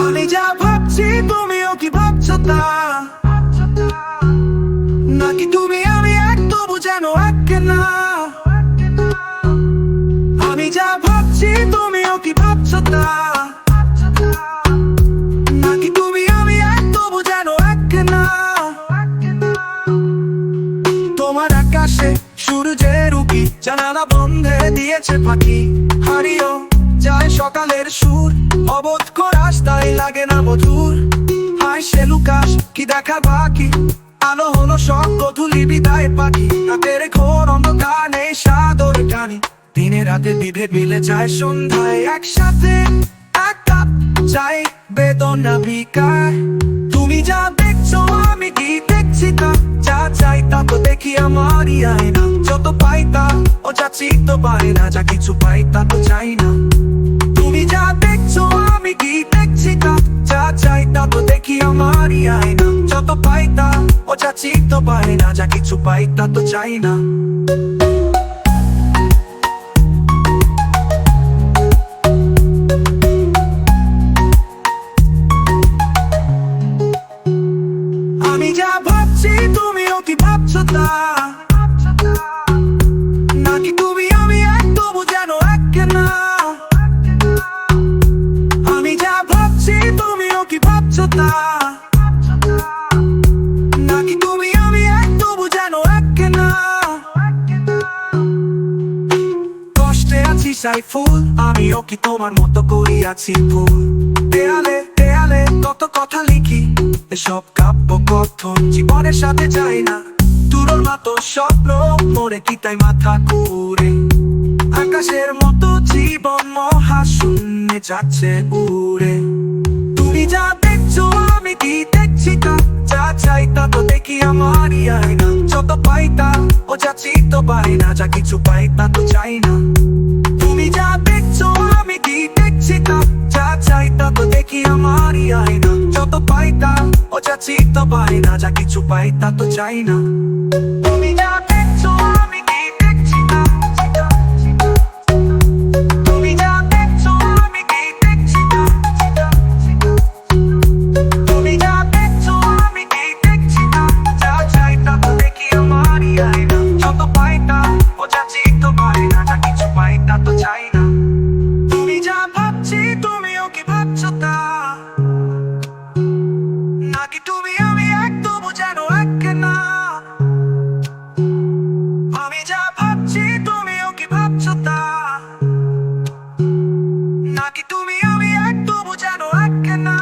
আমি যা ভাবছি তুমিও কি ভাবছো তা, নাকি তুমি আমি এক তবু যেন এক না। আমি যা ভাবছি তুমিও কি ভাবছো তা, নাকি তুমি আমি এক তবু যেন এক না। তোমার আকাশে সূর্যের উকি, জানালা বন্ধে দিয়েছে পাখি। হারিয়েও যায় সকালের সুর, অবোধ রাস্তায় লাগে না মধুর। হায় সে লুকাস কি দেখা বাকি, আলো হলো সব গধূলি বিদায় পাখি। রাতের ঘোর অন্ধকার নেই সাদর টানি, দিনে রাতে বিভেদ মিলে যায় সন্ধ্যায়। একসাথে এক কাপ চাই বেদনা বিকার। তুমি যা দেখছো আমি কি দেখছি তা, যা চাই তা তো দেখি আমারই আয়না। যত পাই তা ও যা চিনতে পারে না, যা কিছু পাই তা তো চাই না। তুমি যা দেখছো আমি কি দেখছি তা, যা চাই তা তো দেখি আমারই আয়না। যত পাই তা ও যা চিনতে পারে না, যা কিছু পাই তা তো চাই না। আমি যা ভাবছি তুমিও কি ভাবছো তা, নাকি তুমি আমি এক তবু যেন এক না। আমি যা ভাবছি তুমিও কি ভাবছো তা, নাকি তুমি আমি এক তবু যেন এক না। কষ্টে আছি সাই ফুল, আমিও কি তোমার মতো করি আছি ভুল। দেয়ালে দেয়ালে কত কথা লিখি, এসব কাব্য কথন জীবনের সাথে যায় না। তুরোর মতো স্বপ্ন মরে কি তাই মাথা ঘুরে। আকাশের মতো জীবন মহাশূন্যে যাচ্ছে উড়ে। তুমি যা দেখছো আমি কি দেখছি তা, যা চাই তা তো দেখি আমারই আয়না। যত পাই তা ও যা চিনতে পারি না, যা কিছু পাই তা তো চাই না। তুমি যা দেখছো আমি কি দেখছি তা, যা চাই তা তো দেখি আমারই আয়না। যত পাই তা ও যা চিনতে পারি না, যা কিছু পাই তা তো চাই না। তুমি যা দেখছো আমি কি দেখছি তা, তুমি যা দেখছো আমি কি দেখছি তা, তুমি যা দেখছো আমি কি দেখছি তা, যা চাই তা তো দেখি আমারই আয়না। যত পাই তা ও যা চিনতে পারি না, যা কিছু পাই তা তো চাই না। তুমি যা ভাবছি তুমিও কি ভাবছো তা, নাকি তুমি আমি এক তবু যেন এক না। আমি যা ভাবছি তুমিও কি ভাবছো তা, নাকি তুমি আমি এক তবু যেন এক না।